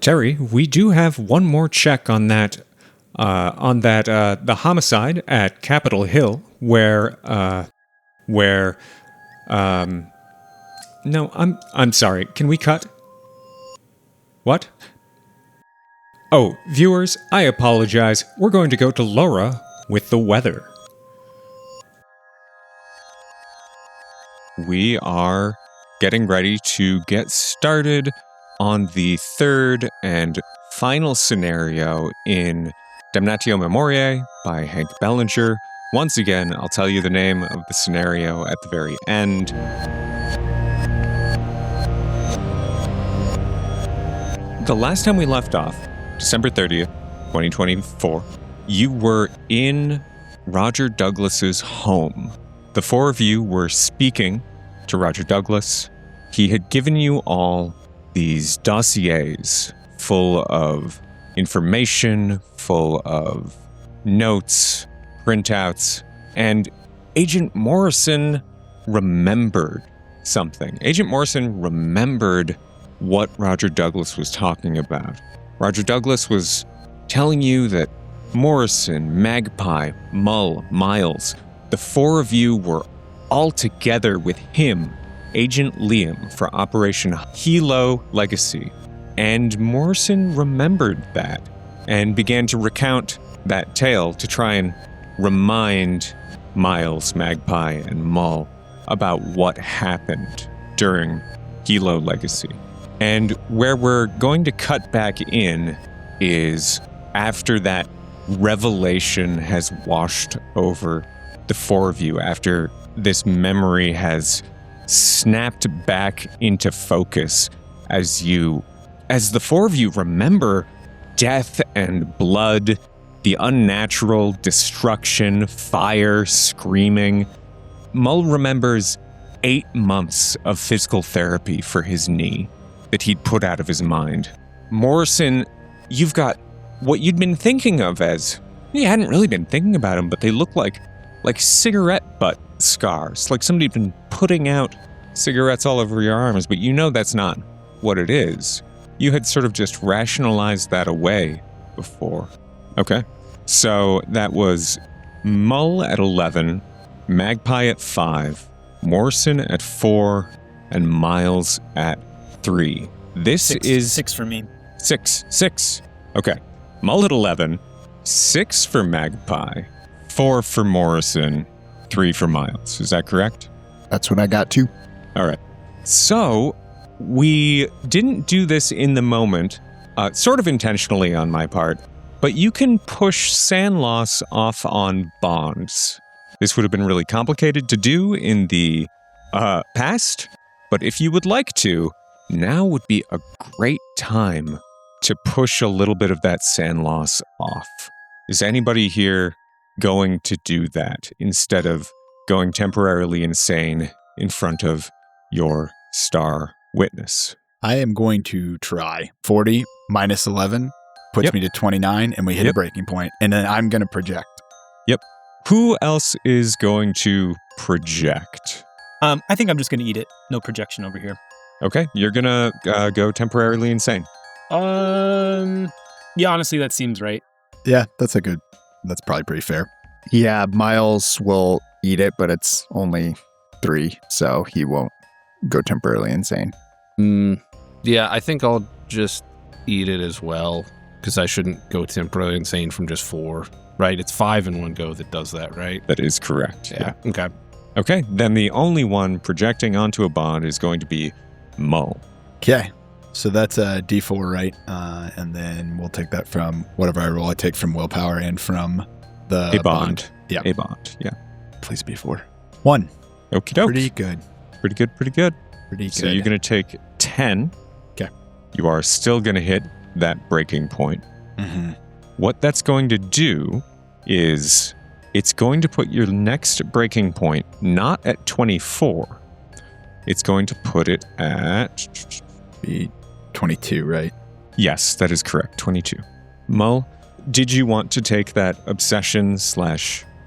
Terry, we do have one more check on that, the homicide at Capitol Hill, where, no, I'm sorry. Can we cut? What? Oh, viewers, I apologize. We're going to go to Laura with the weather. We are getting ready to get started on the third and final scenario in Damnatio Memoriae by Hank Bellinger. Once again, I'll tell you the name of the scenario at the very end. The last time we left off, December 30th, 2024, you were in Roger Douglas's home. The four of you were speaking to Roger Douglas. He had given you all these dossiers full of information, full of notes, printouts, and Agent Moorison remembered something. Agent Moorison remembered what Roger Douglas was talking about. Roger Douglas was telling you that Moorison, Magpie, Mull, Miles, the four of you were all together with him, Agent Liam, for Operation Hilo Legacy. And Moorison remembered that and began to recount that tale to try and remind Miles, Magpie, and Mull about what happened during Hilo Legacy. And where we're going to cut back in is after that revelation has washed over the four of you, after this memory has snapped back into focus as the four of you remember death and blood, the unnatural destruction, fire, screaming. Mull remembers 8 months of physical therapy for his knee that he'd put out of his mind. Moorison, you've got what you'd been thinking of as, you hadn't really been thinking about them, but they look like cigarette butt scars, like somebody'd been putting out cigarettes all over your arms, but you know that's not what it is. You had sort of just rationalized that away before. Okay. So that was Mull at 11, Magpie at 5, Moorison at 4, and Miles at 3. This is 6 for me. 6. Okay. Mull at 11, 6 for Magpie, 4 for Moorison, 3 for Miles. Is that correct? That's what I got too. All right. So we didn't do this in the moment, sort of intentionally on my part, but you can push sand loss off on bonds. This would have been really complicated to do in the past, but if you would like to, now would be a great time to push a little bit of that sand loss off. Is anybody here going to do that instead of going temporarily insane in front of your star witness? I am going to try. 40 minus 11 puts me to 29, and we hit a breaking point, and then I'm going to project. Yep. Who else is going to project? I think I'm just going to eat it. No projection over here. Okay, you're going to go temporarily insane. Yeah, honestly, that seems right. Yeah, that's probably pretty fair. Yeah, Miles will eat it, but it's only 3, so he won't go temporarily insane. Yeah, I think I'll just eat it as well, because I shouldn't go temporarily insane from just 4, right? It's 5 in one go that does that, right? That is correct. Yeah. Okay. Okay, then the only one projecting onto a bond is going to be Mull. Okay, so that's a D4, right? And then we'll take that from whatever I roll. I take from willpower and from the bond. Yeah. A bond, yeah. Please be 4. 1. Okie doke. Pretty good. Pretty good. So you're going to take 10. Okay. You are still going to hit that breaking point. Mm-hmm. What that's going to do is it's going to put your next breaking point not at 24. It's going to put it at... Be 22, right? Yes, that is correct. 22. Mull, did you want to take that obsession /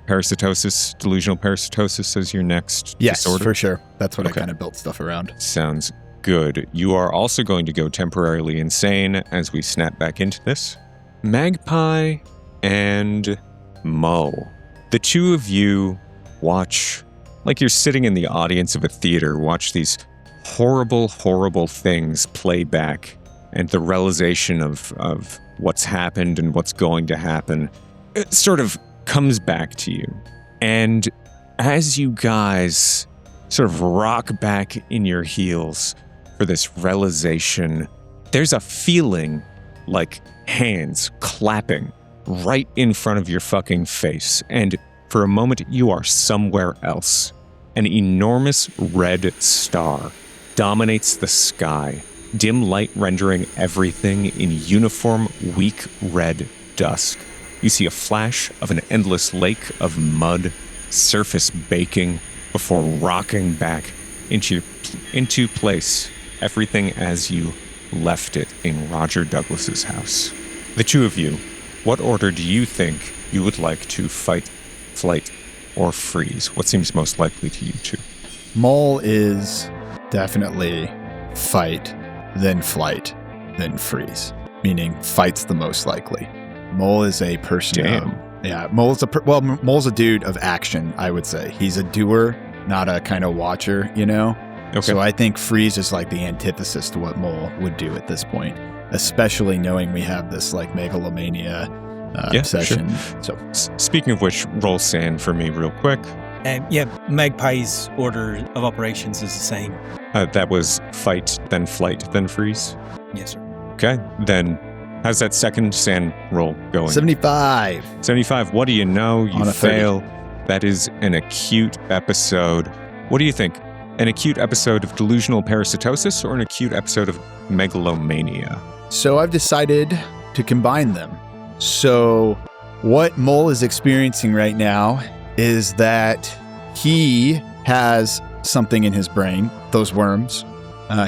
parasitosis, delusional parasitosis as your next yes, disorder? for sure. That's what I kind of built stuff around. Sounds Good. You are also going to go temporarily insane as we snap back into this. Magpie and Mull. The two of you watch, like you're sitting in the audience of a theater, watch these horrible, horrible things play back, and the realization of what's happened and what's going to happen, it sort of comes back to you. And as you guys sort of rock back in your heels for this realization, there's a feeling like hands clapping right in front of your fucking face. And for a moment, you are somewhere else. An enormous red star dominates the sky, dim light rendering everything in uniform, weak red dusk. You see a flash of an endless lake of mud, surface baking, before rocking back into place, everything as you left it in Roger Douglas's house. The two of you, what order do you think you would like to fight, flight, or freeze? What seems most likely to you two? Mull is definitely fight, then flight, then freeze. Meaning fight's the most likely. Mull is a person. Mull's a dude of action, I would say. He's a doer, not a kind of watcher, you know? Okay. So I think freeze is like the antithesis to what Mull would do at this point, especially knowing we have this like megalomania obsession. Sure. So speaking of which, roll sand for me real quick. Magpie's order of operations is the same. That was fight, then flight, then freeze? Yes, sir. Okay, then how's that second sand roll going? 75. 75. What do you know? You On a 30. fail. That is an acute episode. What do you think? An acute episode of delusional parasitosis or an acute episode of megalomania? So I've decided to combine them. So what Mull is experiencing right now is that he has something in his brain, those worms.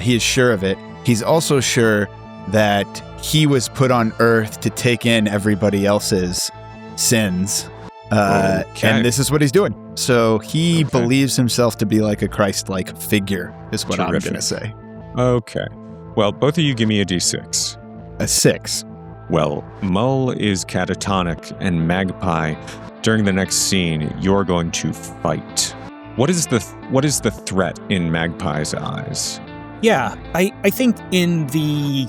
He is sure of it. He's also sure that he was put on Earth to take in everybody else's sins. And this is what he's doing. So he believes himself to be like a Christ-like figure, is what I'm going to say. Okay. Well, both of you give me a d6. A 6. Well, Mull is catatonic, and Magpie, during the next scene, you're going to fight. What is the threat in Magpie's eyes? Yeah, I think in the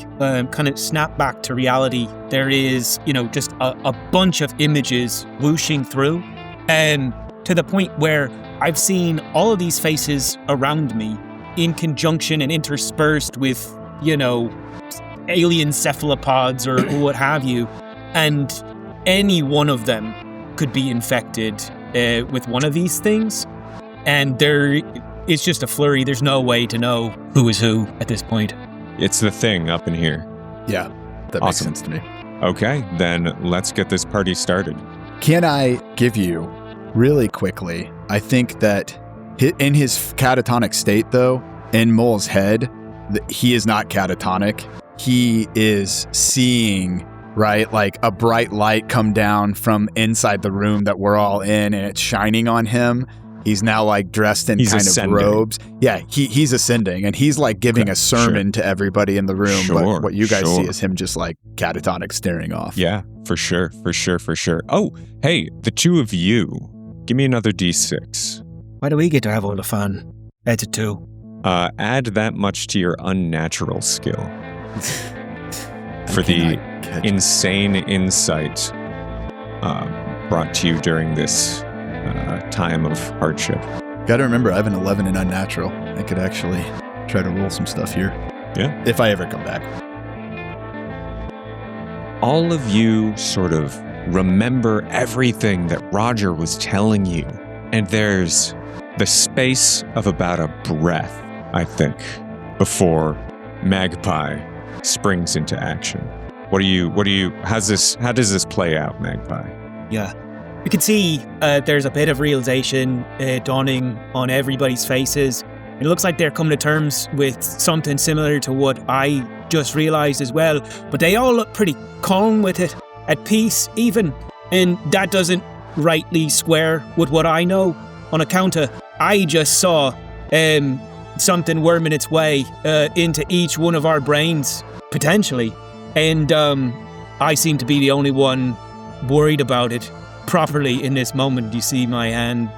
kind of snap back to reality, there is, just a bunch of images whooshing through, and to the point where I've seen all of these faces around me in conjunction and interspersed with, alien cephalopods or what have you, and any one of them could be infected with one of these things, and it's just a flurry. There's no way to know who is who at this point. It's the thing up in here. Yeah, that makes sense to me. Okay, then let's get this party started. Can I give you, really quickly, I think that in his catatonic state, though, in Mull's head, he is not catatonic. He is seeing, right, like a bright light come down from inside the room that we're all in, and it's shining on him. He's now like dressed in ascending. Of robes. Yeah, he's ascending, and he's like giving a sermon to everybody in the room. But what you guys see is him just like catatonic staring off. Yeah, for sure. Oh, hey, the two of you, give me another d6. Why do we get to have all the fun? It's a 2. Add that much to your unnatural skill for the insane insight brought to you during this time of hardship. Gotta remember, I have an 11 in unnatural. I could actually try to roll some stuff here. Yeah. If I ever come back. All of you sort of remember everything that Roger was telling you. And there's the space of about a breath, I think, before Magpie springs into action. How does this play out, Magpie? Yeah. You can see there's a bit of realization dawning on everybody's faces. It looks like they're coming to terms with something similar to what I just realized as well, but they all look pretty calm with it, at peace even, and that doesn't rightly square with what I know on account of I just saw something worming its way into each one of our brains, potentially. And I seem to be the only one worried about it properly in this moment. You see my hand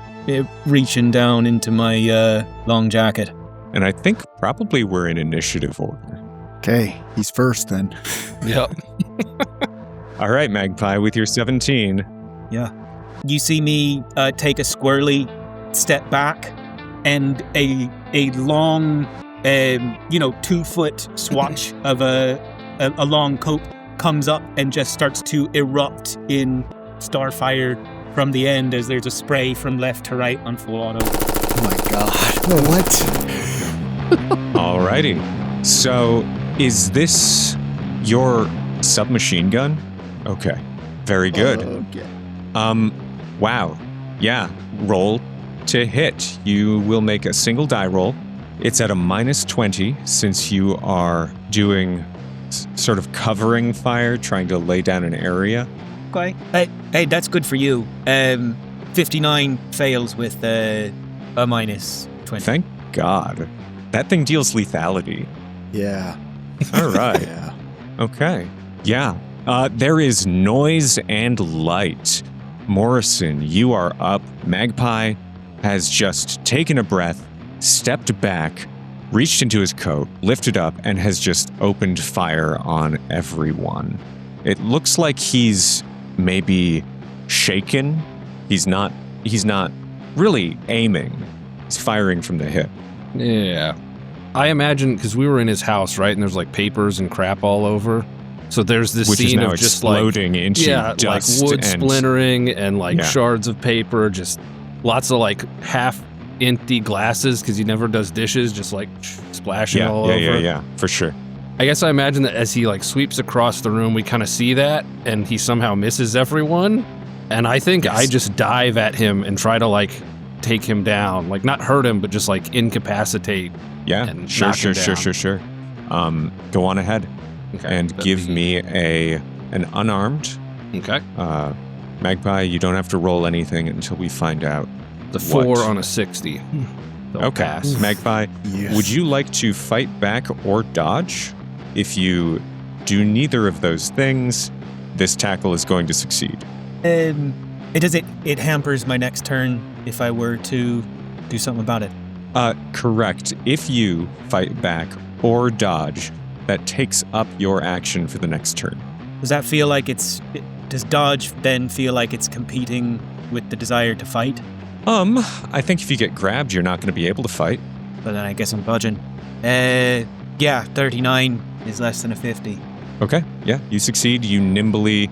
reaching down into my long jacket. And I think probably we're in initiative order. Okay, he's first then. Yep. All right, Magpie, with your 17. Yeah. You see me take a squirrely step back, and a long, 2-foot swatch of a long coat comes up and just starts to erupt in starfire from the end as there's a spray from left to right on full auto. Oh my god. What? Alrighty. So, is this your submachine gun? Okay. Very good. Okay. Wow. Yeah. Roll to hit. You will make a single die roll. It's at a -20 since you are doing sort of covering fire, trying to lay down an area. Okay. Hey, that's good for you. 59 fails with a -20. Thank God. That thing deals lethality. Yeah. All right. Yeah. Okay. Yeah. There is noise and light. Moorison, you are up. Magpie has just taken a breath, stepped back, reached into his coat, lifted up, and has just opened fire on everyone. It looks like he's maybe shaken. He's not really aiming. He's firing from the hip. Yeah. I imagine, because we were in his house, right? And there's like papers and crap all over. So there's this Which is scene now of just like, exploding into dust like wood and splintering and like Yeah. shards of paper, just lots of like half empty glasses because he never does dishes, just like splashing all over. Yeah, for sure. I guess I imagine that as he like sweeps across the room, we kind of see that, and he somehow misses everyone. And I think I just dive at him and try to like take him down, like not hurt him, but just like incapacitate. Yeah, And sure. knock him down. Sure. Go on ahead and that'd give be- me an unarmed. Okay. Magpie, you don't have to roll anything until we find out. The What? 4 on a 60. They'll Okay, pass. Magpie, Yes. would you like to fight back or dodge? If you do neither of those things, this tackle is going to succeed. It hampers my next turn if I were to do something about it. Correct. If you fight back or dodge, that takes up your action for the next turn. Does that feel like does dodge then feel like it's competing with the desire to fight? I think if you get grabbed, you're not going to be able to fight. But then I guess I'm budging. Yeah, 39 is less than a 50. Okay, yeah, you succeed. You nimbly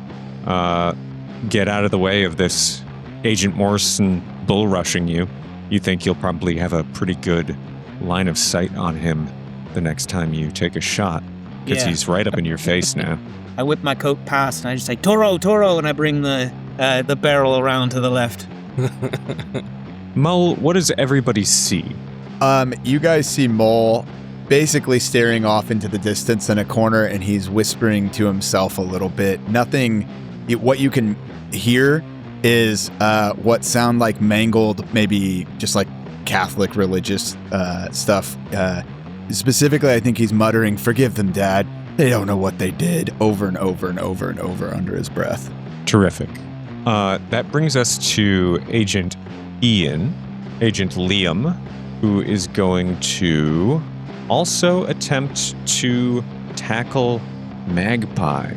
get out of the way of this Agent Moorison bull rushing you. You think you'll probably have a pretty good line of sight on him the next time you take a shot, because Yeah. he's right up in your face now. I whip my coat past and I just say, Toro, and I bring the barrel around to the left. Mull, what does everybody see? You guys see Mull basically staring off into the distance in a corner, and he's whispering to himself a little bit. Nothing. What you can hear is what sound like mangled, maybe just like Catholic religious stuff. Specifically, I think he's muttering, "Forgive them, Dad. They don't know what they did," over and over and over and over under his breath. Terrific. That brings us to Agent Liam, who is going to also attempt to tackle Magpie.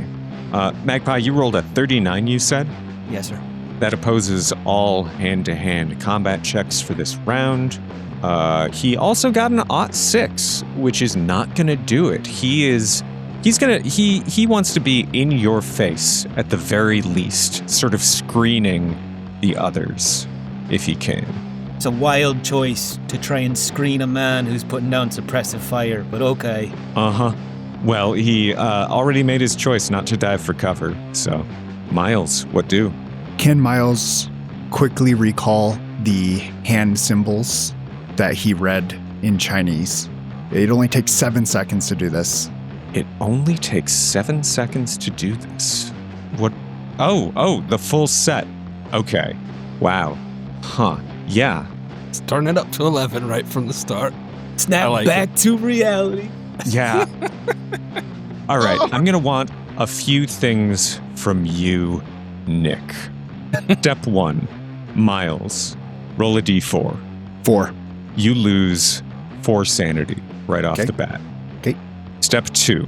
Magpie, you rolled a 39, you said? Yes, sir. That opposes all hand-to-hand combat checks for this round. He also got an +6, which is not going to do it. He wants to be in your face at the very least, sort of screening the others if he can. It's a wild choice to try and screen a man who's putting down suppressive fire, but okay. Uh-huh. Well, he already made his choice not to dive for cover, so Miles, what do? Can Miles quickly recall the hand symbols that he read in Chinese? It only takes 7 seconds to do this. It only takes 7 seconds to do this. What? Oh, the full set. Okay. Wow. Huh. Yeah. Starting it up to 11 right from the start. Snap like back to reality. Yeah. All right. I'm going to want a few things from you, Nick. Step 1, Miles. Roll a d4. 4. You lose 4 sanity right off Okay. the bat. Okay. Step 2,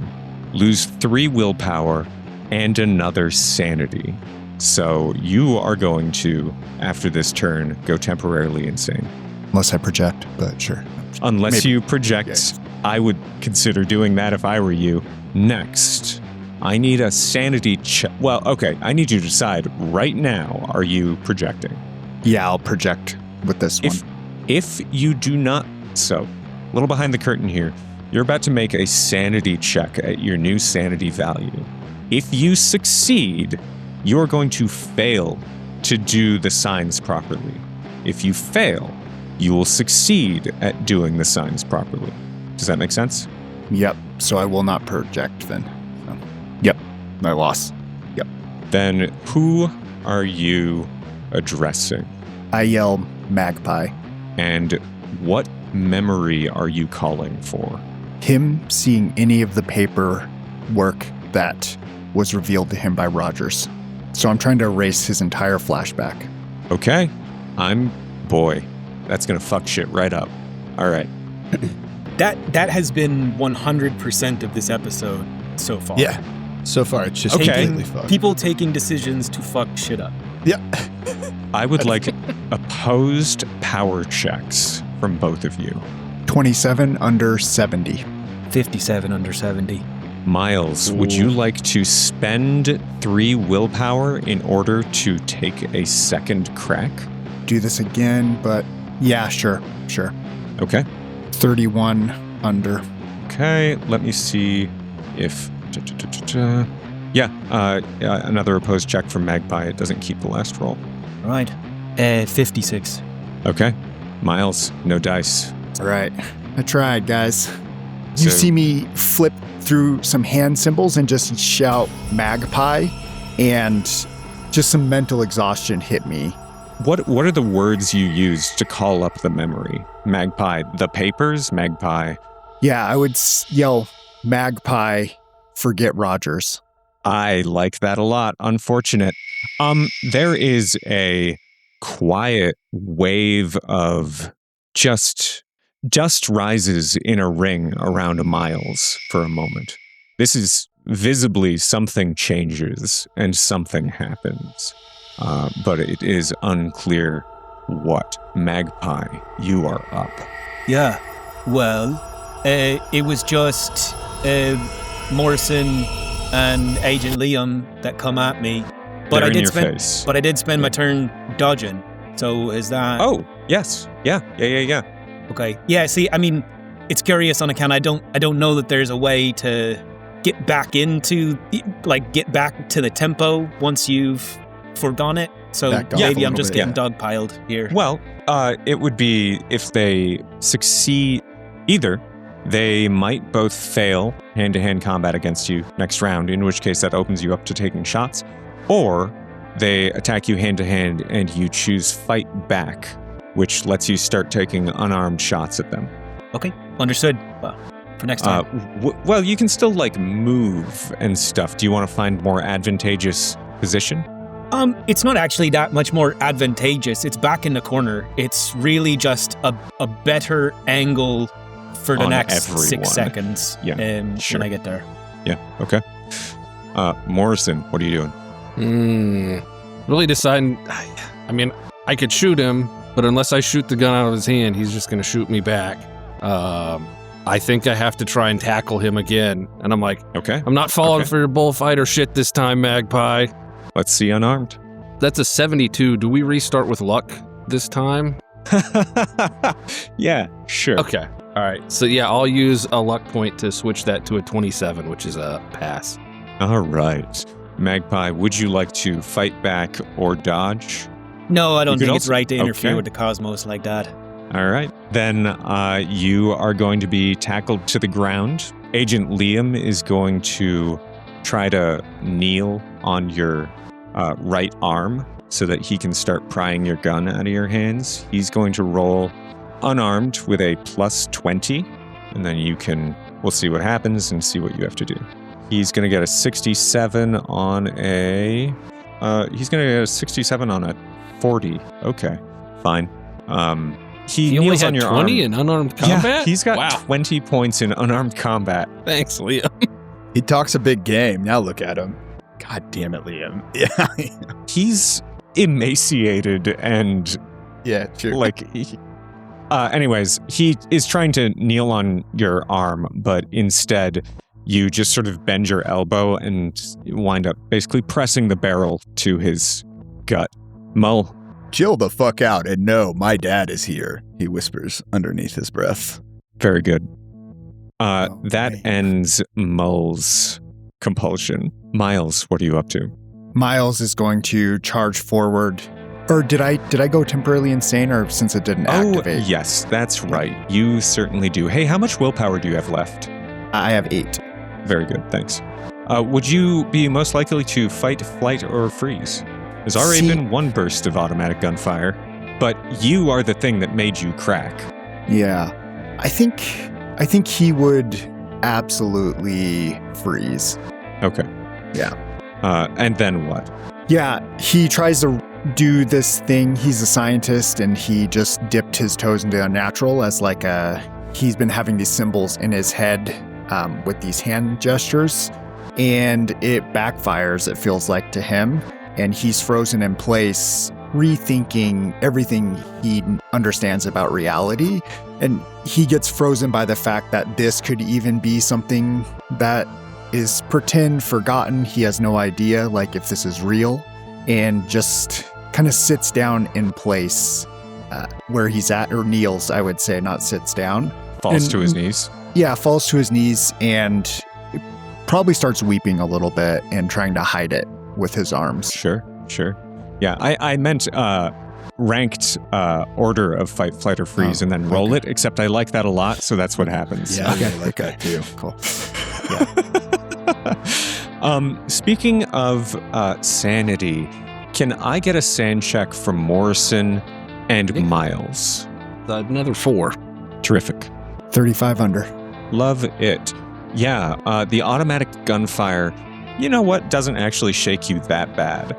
lose 3 willpower and another sanity. So you are going to, after this turn, go temporarily insane. Unless I project, but sure. Unless Maybe. you project, Yes. I would consider doing that if I were you. Next, I need a sanity check. Well, okay, I need you to decide right now, are you projecting? Yeah, I'll project with this one. If you do not, so a little behind the curtain here, you're about to make a sanity check at your new sanity value. If you succeed, you're going to fail to do the signs properly. If you fail, you will succeed at doing the signs properly. Does that make sense? Yep. So I will not project then. So, yep. I lost. Then who are you addressing? I yell Magpie. And what memory are you calling for? Him seeing any of the paperwork that was revealed to him by Rogers. So I'm trying to erase his entire flashback. Okay. Boy, that's going to fuck shit right up. All right. That has been 100% of this episode so far. Yeah. So far, it's just Okay. completely fucked. People taking decisions to fuck shit up. Yeah. I would like opposed power checks from both of you. 27 under 70. 57 under 70. Miles, would you like to spend 3 willpower in order to take a second crack? Do this again, but yeah, sure. Okay. 31 under. Okay, let me see if... Yeah, another opposed check from Magpie. It doesn't keep the last roll. All right. 56. Okay. Miles, no dice. All right. I tried, guys. You So- see me flip through some hand symbols and just shout Magpie, and just some mental exhaustion hit me. What are the words you use to call up the memory? Magpie, the papers? Magpie. Yeah, I would yell Magpie, forget Rogers. I like that a lot. Unfortunate. There is a quiet wave of just dust rises in a ring around Miles for a moment. This is visibly something changes and something happens. But it is unclear what. Magpie, you are up. Yeah. Well, it was just Moorison and Agent Liam that come at me. But They're I in did your spend face. but I did spend my turn dodging. So is that Oh, yes. Yeah. okay? Yeah, see, I mean, it's curious on account I don't know that there's a way to get back into get back to the tempo once you've forgone it. So Backed off maybe a I'm little just bit, getting dogpiled here. Well, it would be if they succeed either. They might both fail hand-to-hand combat against you next round, in which case that opens you up to taking shots, or they attack you hand-to-hand and you choose fight back, which lets you start taking unarmed shots at them. Okay, understood. Well, for next time. Well, you can still move and stuff. Do you want to find more advantageous position? It's not actually that much more advantageous. It's back in the corner. It's really just a better angle for the On next everyone. 6 seconds. Yeah, sure. When I get there. Yeah, okay. Morrison, what are you doing? Really deciding. I mean, I could shoot him, but unless I shoot the gun out of his hand, he's just going to shoot me back. I think I have to try and tackle him again. And I'm like, Okay, I'm not falling Okay. for your bullfighter shit this time, Magpie. let's see unarmed. That's a 72. Do we restart with luck this time? Yeah, sure. Okay. All right. So yeah, I'll use a luck point to switch that to a 27, which is a pass. All right. Magpie, would you like to fight back or dodge? No, I don't You could think it's also- right to interfere okay. with the cosmos like that. All right. Then you are going to be tackled to the ground. Agent Liam is going to try to kneel on your right arm so that he can start prying your gun out of your hands. He's going to roll unarmed with a +20, and then we'll see what happens and see what you have to do. He's going to get a 67 on a 40. Okay, fine. He only kneels had on your 20 arm. in unarmed combat? Yeah, he's got Wow. 20 points in unarmed combat. Thanks, Liam. He talks a big game. Now look at him. God damn it, Liam. Yeah. He's emaciated and Yeah, sure. anyways, he is trying to kneel on your arm, but instead you just sort of bend your elbow and wind up basically pressing the barrel to his gut. Mull. Chill the fuck out and know my dad is here, he whispers underneath his breath. Very good. That man. ends Mull's compulsion. Miles, what are you up to? Miles is going to charge forward. Or did I go temporarily insane, or since it didn't activate? Yes, that's right. You certainly do. Hey, how much willpower do you have left? I have 8. Very good, thanks. Would you be most likely to fight, flight, or freeze? There's already been one burst of automatic gunfire, but you are the thing that made you crack. Yeah. I think he would absolutely freeze. Okay. Yeah. And then what? Yeah, he tries to do this thing. He's a scientist, and he just dipped his toes into the unnatural as he's been having these symbols in his head with these hand gestures, and it backfires, it feels like, to him, and he's frozen in place, rethinking everything he understands about reality, and he gets frozen by the fact that this could even be something that is pretend, forgotten. He has no idea, if this is real, and just kind of sits down in place where he's at, or kneels, I would say, not sits down. Falls to his knees. Yeah, falls to his knees and probably starts weeping a little bit and trying to hide it with his arms. Sure. Yeah, I meant ranked order of fight, flight, or freeze, and then roll it, except I like that a lot, so that's what happens. Yeah, I like that too. Cool. Speaking of sanity, can I get a sand check from Moorison and Miles? Another 4. Terrific. 35 under. Love it. Yeah, the automatic gunfire, you know what, doesn't actually shake you that bad.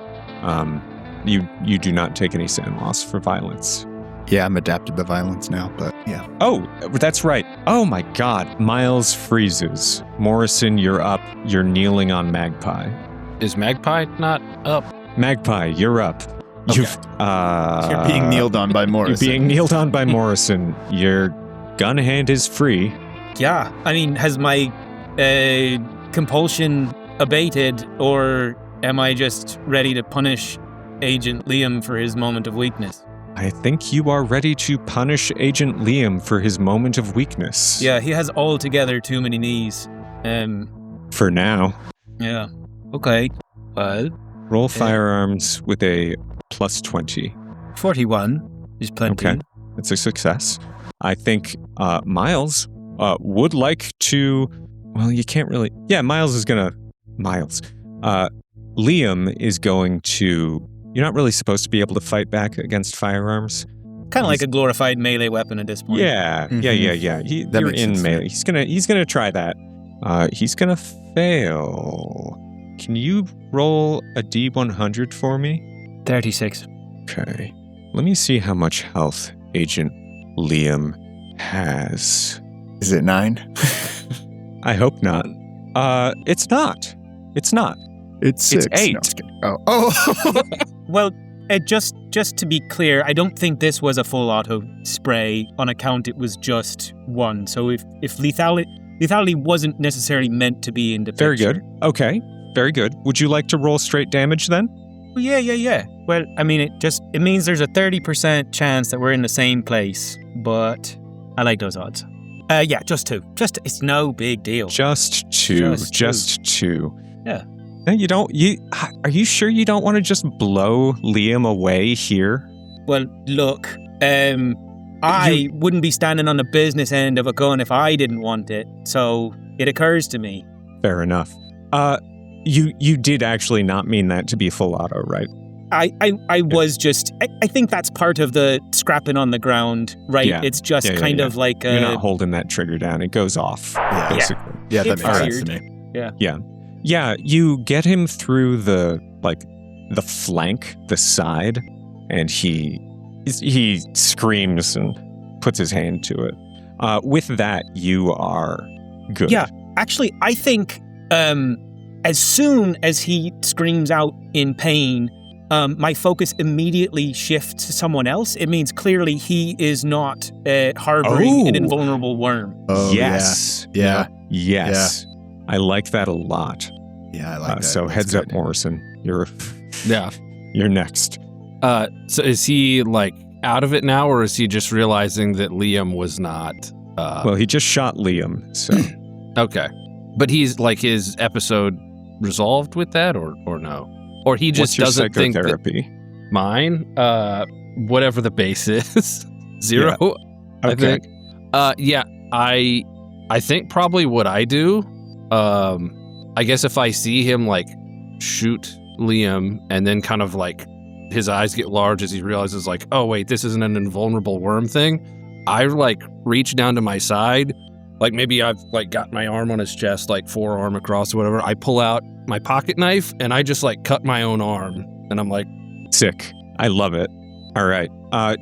You do not take any sand loss for violence. Yeah, I'm adapted to violence now, but yeah. Oh, that's right. Oh my god. Miles freezes. Moorison, you're up. You're kneeling on Magpie. Is Magpie not up? Magpie, you're up. Okay. You're being kneeled on by Morris. You're being kneeled on by Moorison. Your gun hand is free. Yeah, I mean, has my compulsion abated, or am I just ready to punish Agent Liam for his moment of weakness? I think you are ready to punish Agent Liam for his moment of weakness. Yeah, he has altogether too many knees. For now. Yeah. Okay. Well, Roll firearms with a +20. 41 is plenty. Okay. It's a success. I think Miles would like to... Well, you can't really... Yeah, Miles is going to... Liam is going to... You're not really supposed to be able to fight back against firearms. Kind of like a glorified melee weapon at this point. Yeah. Mhm. You're makes in sense. melee. He's gonna try that. He's gonna fail. Can you roll a D100 for me? 36. Okay. Let me see how much health Agent Liam has. Is it 9? I hope not. It's not. It's 6. It's 8. No, just kidding. Oh. Well, just to be clear, I don't think this was a full auto spray on account it was just one. So if lethality wasn't necessarily meant to be in the Very picture. good. Okay. Very good. Would you like to roll straight damage then? Well, yeah. Well, I mean, it means there's a 30% chance that we're in the same place, but I like those odds. Yeah, just 2. It's no big deal. Just two. Yeah. No, you don't. Are you sure you don't want to just blow Liam away here? Well, look, I wouldn't be standing on the business end of a gun if I didn't want it, so it occurs to me. Fair enough. You did actually not mean that to be full auto, right? I was just, I think that's part of the scrapping on the ground, right? Yeah. It's just kind of like You're not holding that trigger down. It goes off, basically. Yeah, that It makes sense to fired. me. Yeah, you get him through the flank, the side, and he screams and puts his hand to it. With that, you are good. Yeah. Actually, I think as soon as he screams out in pain, my focus immediately shifts to someone else. It means clearly he is not harboring an invulnerable worm. Oh, Yes. Yeah. Yes. I like that a lot. Yeah, I like that. So That's heads up, good. Morrison. Yeah. You're next. So is he like out of it now, or is he just realizing that Liam was not? Well, he just shot Liam, so Okay, but he's like, his episode resolved with that, or no, or he just what's your doesn't think that psychotherapy? mine, whatever the base is, 0. I Okay. think. Yeah, I think probably what I do, I guess if I see him like shoot Liam and then kind of like his eyes get large as he realizes like, oh wait, this isn't an invulnerable worm thing, I like reach down to my side, like maybe I've like got my arm on his chest, like forearm across or whatever. I pull out my pocket knife and I just like cut my own arm, and I'm like, Sick. I love it. All right.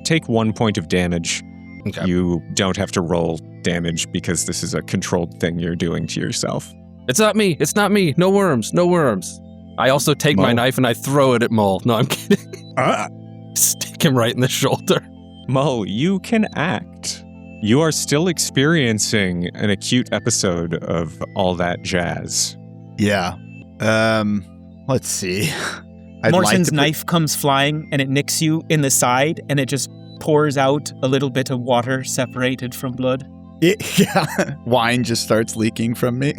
Take 1 point of damage. okay. You don't have to roll damage because this is a controlled thing you're doing to yourself. It's not me. It's not me. No worms. No worms. I also take my Mull. knife and I throw it at Mull. No, I'm kidding. Stick him right in the shoulder. Mull, you can act. You are still experiencing an acute episode of all that jazz. Yeah. Let's see. Morson's knife comes flying and it nicks you in the side and it just pours out a little bit of water separated from blood. Yeah. Wine just starts leaking from me.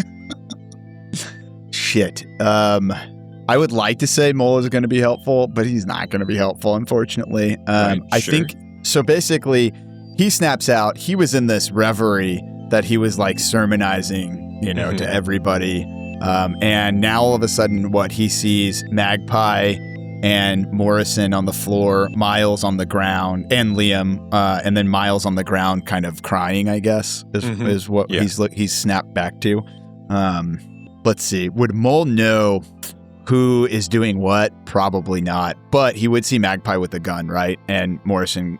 Shit. I would like to say Mull is going to be helpful, but he's not going to be helpful, unfortunately. Right, I sure. think, so basically, he snaps out. He was in this reverie that he was like sermonizing, to everybody. And now all of a sudden, he sees Magpie and Moorison on the floor, Miles on the ground, and Liam, and then Miles on the ground kind of crying, I guess, is what he's snapped back to. Let's see. Would Mull know who is doing what? Probably not. But he would see Magpie with a gun, right? And Moorison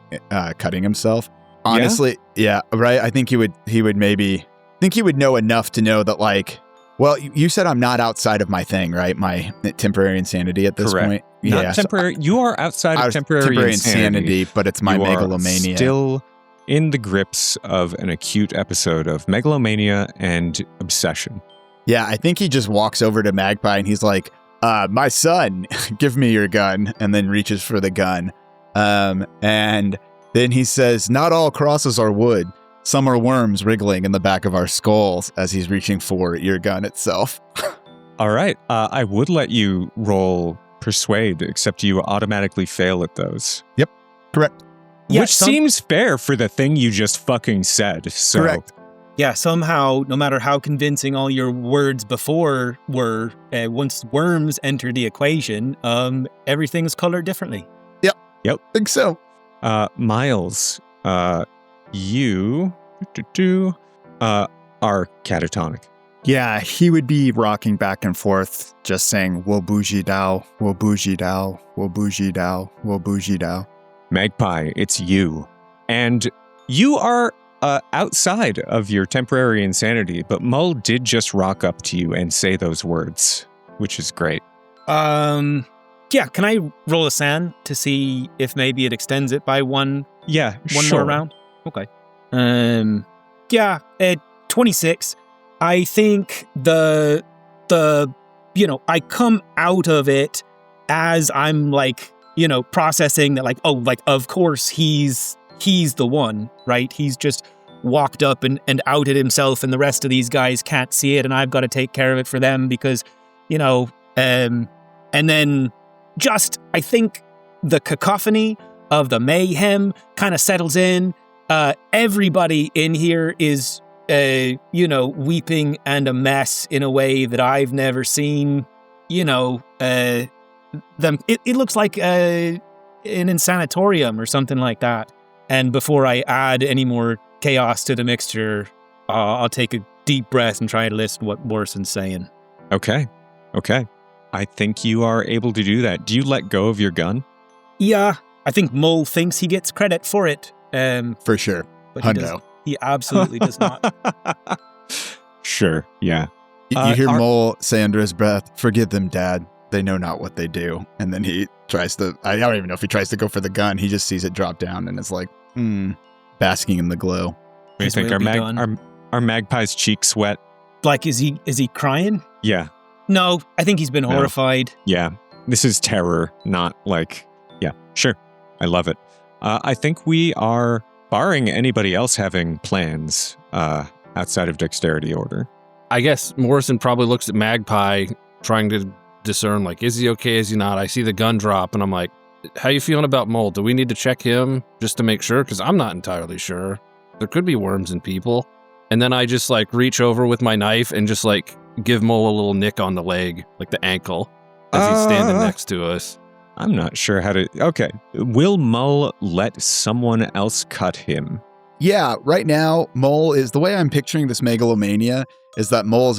cutting himself. Honestly, yeah, right? I think he would know enough to know that, like, well, you said I'm not outside of my thing, right? My temporary insanity at this Correct. point. Not temporary. You are outside of temporary insanity, but it's my You are megalomania. still in the grips of an acute episode of megalomania and obsession. Yeah, I think he just walks over to Magpie and he's like, my son, give me your gun, and then reaches for the gun. And then he says, not all crosses are wood. Some are worms wriggling in the back of our skulls, as he's reaching for your gun itself. All right. I would let you roll persuade, except you automatically fail at those. Yep, correct. Yeah, Which seems fair for the thing you just fucking said. So. Correct. Yeah, somehow, no matter how convincing all your words before were, once worms enter the equation, everything's colored differently. I think so. Miles, you are catatonic. Yeah, he would be rocking back and forth, just saying, "Wo bougie dao, wo bougie dao, wo bougie dao, wo bougie dao." Magpie, it's you. And you are outside of your temporary insanity, but Mull did just rock up to you and say those words, which is great. Yeah, can I roll a sand to see if maybe it extends it by one Yeah, more round? Okay. Yeah, 26. I think the I come out of it as I'm like, processing that, like, oh, like, of course he's the one, right? He's just walked up and outed himself, and the rest of these guys can't see it, and I've got to take care of it for them because, and then just, I think the cacophony of the mayhem kind of settles in. Everybody in here is, weeping and a mess in a way that I've never seen, them. It looks like an insanatorium or something like that. And before I add any more chaos to the mixture, I'll take a deep breath and try to listen to what Moorison's saying. Okay. I think you are able to do that. Do you let go of your gun? Yeah, I think Mull thinks he gets credit for it. For sure. But Hundo. he absolutely does not. Sure, yeah. You hear Mull say under his breath, "Forgive them, Dad. They know not what they do." And then he tries to, I don't even know if he tries to go for the gun. He just sees it drop down and is like, basking in the glow. What do you His think? will be done. Are Magpie's cheeks wet? Like, is he crying? Yeah. No, I think he's been No. horrified. Yeah. This is terror, not like, yeah, sure. I love it. I think we are, barring anybody else having plans outside of dexterity order. I guess Moorison probably looks at Magpie, trying to discern, like, is he okay, is he not? I see the gun drop, and I'm like, how you feeling about Mull? Do we need to check him just to make sure? Because I'm not entirely sure. There could be worms in people. And then I just, like, reach over with my knife and just, like, give Mull a little nick on the leg, like the ankle, as he's standing next to us. I'm not sure how to... Okay. Will Mull let someone else cut him? Yeah, right now, Mull is, the way I'm picturing this megalomania is that Mull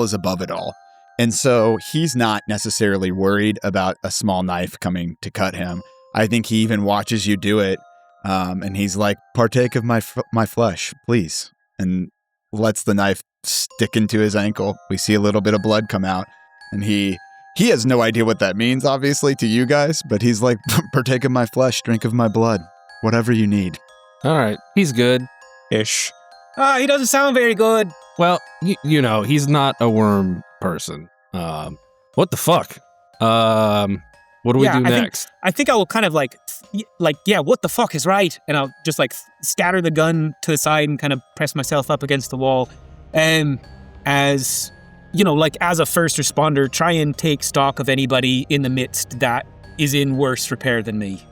is above it all. And so he's not necessarily worried about a small knife coming to cut him. I think he even watches you do it, and he's like, "Partake of my flesh, please." And lets the knife stick into his ankle. We see a little bit of blood come out, and he has no idea what that means, obviously, to you guys, but he's like, "Partake of my flesh, drink of my blood, whatever you need." All right, he's good. Ish. He doesn't sound very good. Well, you know, he's not a worm person. What the fuck? What do we do next? I think I will kind of like, yeah, what the fuck is right? And I'll just like scatter the gun to the side and kind of press myself up against the wall. As, you know, like as a first responder, try and take stock of anybody in the midst that is in worse repair than me.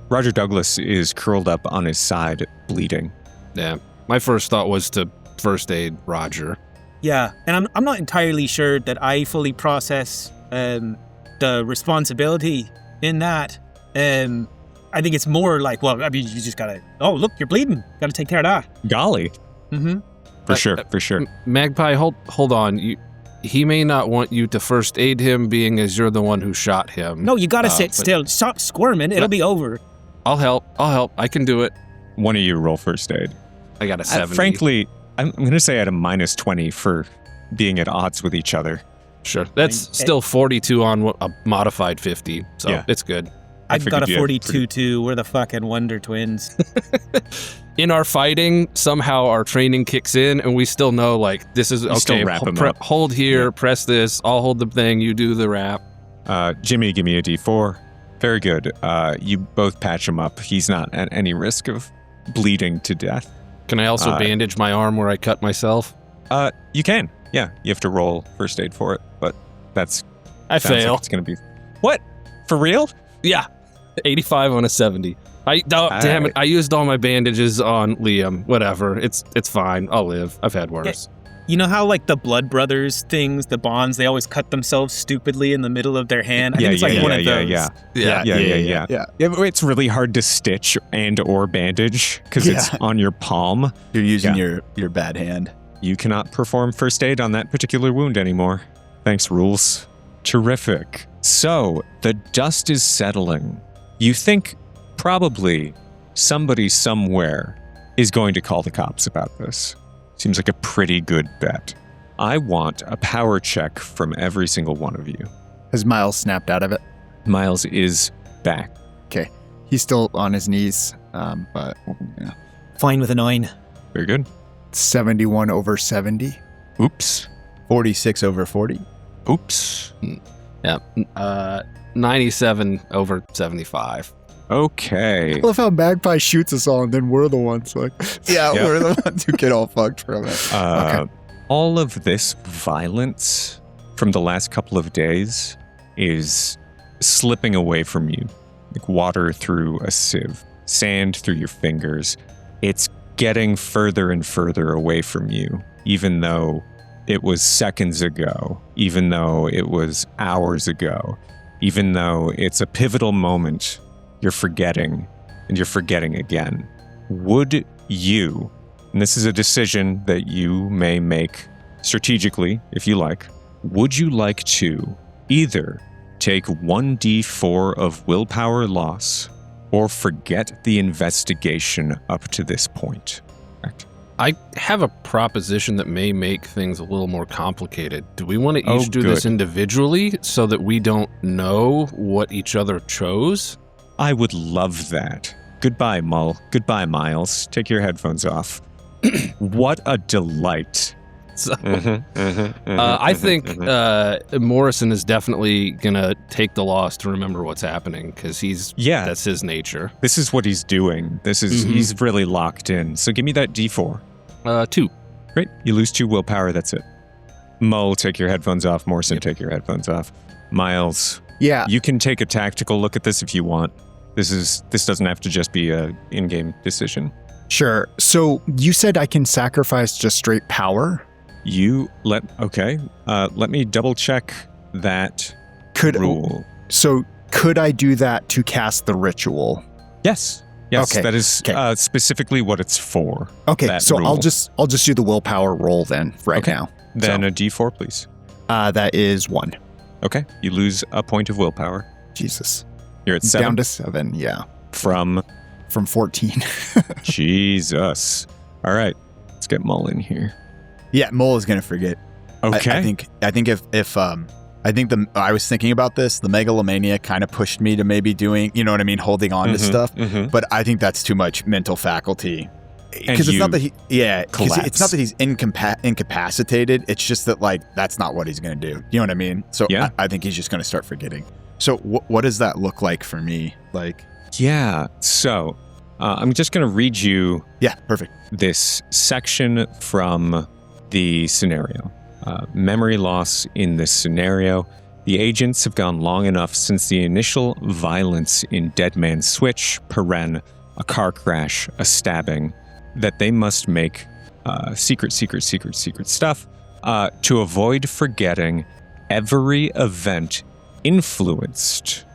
Roger Douglas is curled up on his side, bleeding. Yeah. My first thought was to first aid Roger. Yeah, and I'm not entirely sure that I fully process the responsibility in that. I think it's more like, well, I mean, you just gotta, oh, look, you're bleeding. Gotta take care of that. Golly. Mm-hmm. For sure. Magpie, hold on. He may not want you to first aid him, being as you're the one who shot him. No, you gotta sit still. Stop squirming. It'll be over. I'll help. I can do it. One of you roll first aid. I got a 70. Frankly, I'm going to say at a minus 20 for being at odds with each other. Sure. That's still 42 on a modified 50, so Yeah. it's good. I've got a you had 42 too. We're the fucking Wonder Twins. In our fighting, somehow our training kicks in, and we still know, like, this is, still okay, wrap 'em up. hold here, press this, I'll hold the thing, you do the wrap. Jimmy, give me a D4. Very good. You both patch him up. He's not at any risk of bleeding to death. Can I also bandage my arm where I cut myself? You can. Yeah, you have to roll first aid for it, but sounds fail. like it's going to be... What? For real? Yeah. 85 on a 70. Damn it. I used all my bandages on Liam. Whatever. It's fine. I'll live. I've had worse. You know how like the Blood Brothers things, the bonds, they always cut themselves stupidly in the middle of their hand? I think it's like one of those. Yeah. It's really hard to stitch and or bandage because it's on your palm. You're using your bad hand. You cannot perform first aid on that particular wound anymore. Thanks, rules. Terrific. So, the dust is settling. You think probably somebody somewhere is going to call the cops about this. Seems like a pretty good bet. I want a power check from every single one of you. Has Miles snapped out of it? Miles is back. Okay. He's still on his knees, but yeah. Fine with a 9. Very good. 71 over 70. Oops. 46 over 40. Oops. Yeah. 97 over 75. Okay. I love how Magpie shoots us all, and then we're the ones like, we're the ones who get all fucked from it. Okay. All of this violence from the last couple of days is slipping away from you, like water through a sieve, sand through your fingers. It's getting further and further away from you, even though it was seconds ago, even though it was hours ago, even though it's a pivotal moment, you're forgetting, and you're forgetting again. Would you, and this is a decision that you may make strategically, if you like, would you like to either take 1d4 of willpower loss or forget the investigation up to this point? Correct. I have a proposition that may make things a little more complicated. Do we want to each do this individually so that we don't know what each other chose? I would love that. Goodbye, Mull. Goodbye, Miles. Take your headphones off. What a delight. So, I think Moorison is definitely going to take the loss to remember what's happening because that's his nature. This is what he's doing. He's really locked in. So give me that D4. 2. Great. You lose 2 willpower. That's it. Mull, take your headphones off. Moorison, take your headphones off. Miles. Yeah. You can take a tactical look at this if you want. This doesn't have to just be a in-game decision. Sure. So you said I can sacrifice just straight power? Let me double check that rule. So could I do that to cast the ritual? Yes, okay. That is specifically what it's for. Okay, so rule. I'll just do the willpower roll then now. Then a D4, please. That is 1. Okay, you lose a point of willpower. Jesus. You're at 7. Down to 7, yeah. From 14. Jesus. All right, let's get Mull in here. Yeah, Mull is gonna forget. Okay. I think if I was thinking about this, the megalomania kind of pushed me to maybe doing, you know what I mean, holding on to stuff. But I think that's too much mental faculty. Because it's not that it's not that he's incapacitated. It's just that that's not what he's gonna do. You know what I mean? So I think he's just gonna start forgetting. So what does that look like for me? Yeah. So I'm just gonna read you. Yeah. Perfect. This section from the scenario. Memory loss in this scenario. The agents have gone long enough since the initial violence in Dead Man's Switch, a car crash, a stabbing, that they must make secret stuff to avoid forgetting every event influenced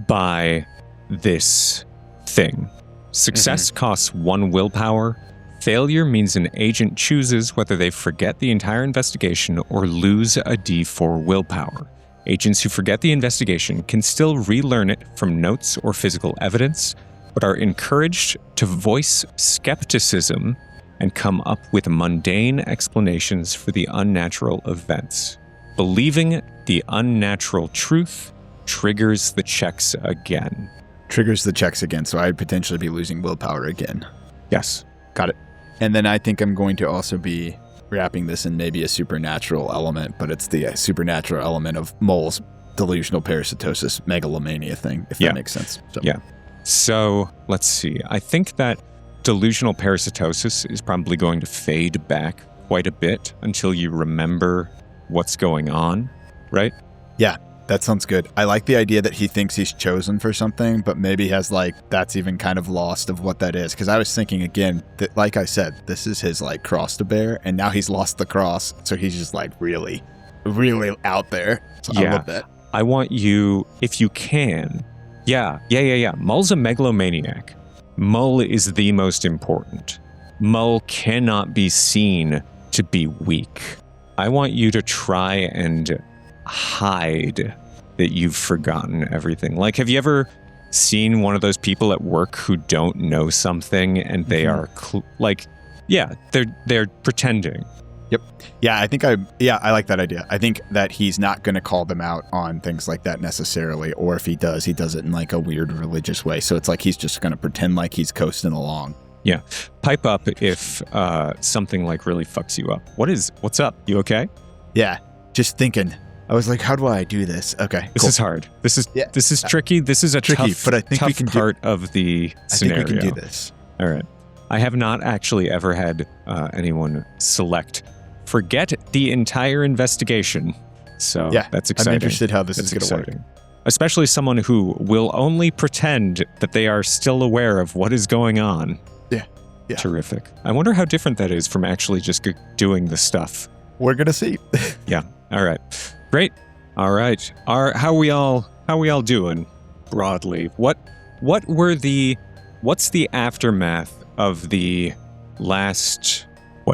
by this thing. Success costs 1 willpower. Failure means an agent chooses whether they forget the entire investigation or lose a D4 willpower. Agents who forget the investigation can still relearn it from notes or physical evidence, but are encouraged to voice skepticism and come up with mundane explanations for the unnatural events. Believing the unnatural truth triggers the checks again. So I'd potentially be losing willpower again. Yes. Got it. And then I think I'm going to also be wrapping this in maybe a supernatural element, but it's the supernatural element of Mull's delusional parasitosis megalomania thing, if that makes sense. So. Yeah. So let's see. I think that delusional parasitosis is probably going to fade back quite a bit until you remember what's going on, right? Yeah. That sounds good. I like the idea that he thinks he's chosen for something, but maybe has that's even kind of lost of what that is. Because I was thinking again that, like I said, this is his cross to bear, and now he's lost the cross, so he's just really, really out there. So I love that. I want you, if you can. Yeah. Mull's a megalomaniac. Mull is the most important. Mull cannot be seen to be weak. I want you to try and hide that you've forgotten everything. Have you ever seen one of those people at work who don't know something and they are they're pretending? Yep. Yeah, I like that idea. I think that he's not going to call them out on things like that necessarily, or if he does it in a weird religious way. So it's he's just going to pretend like he's coasting along. Yeah. Pipe up if something really fucks you up. What's up? You okay? Yeah. Just thinking. I was like, how do I do this? Okay. This is hard. This is tricky. This is a tricky, tough, but I think we can part of the scenario. I think we can do this. All right. I have not actually ever had anyone select forget the entire investigation. So that's exciting. I'm interested how this is going to work. Especially someone who will only pretend that they are still aware of what is going on. Yeah. Terrific. I wonder how different that is from actually just doing the stuff we're going to see. All right. Great. All right. How we all doing broadly? What's the aftermath of the last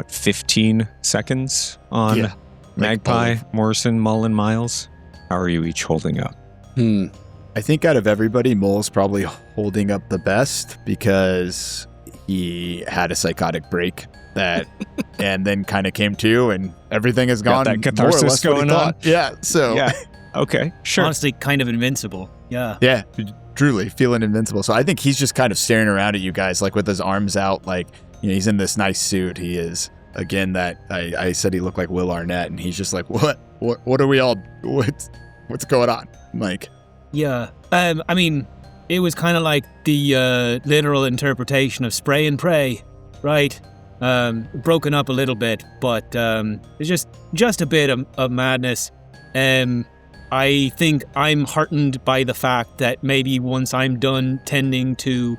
15 seconds on Yeah, Magpie, Moorison, Mull, and Miles? How are you each holding up? I think out of everybody, Mull's probably holding up the best because he had a psychotic break and then kind of came to, and everything has gone Got that catharsis more or less what he going on? thought. Yeah, so Yeah. Okay, sure. Honestly, kind of invincible. Yeah. yeah, truly feeling invincible. So I think he's just kind of staring around at you guys, like with his arms out, like, he's in this nice suit. He is, again, that I said he looked like Will Arnett, and he's just like, what are we all, what's going on? Like, Yeah. I mean, it was kind of like the literal interpretation of spray and pray, right? Broken up a little bit, but it's just a bit of madness. I think I'm heartened by the fact that maybe once I'm done tending to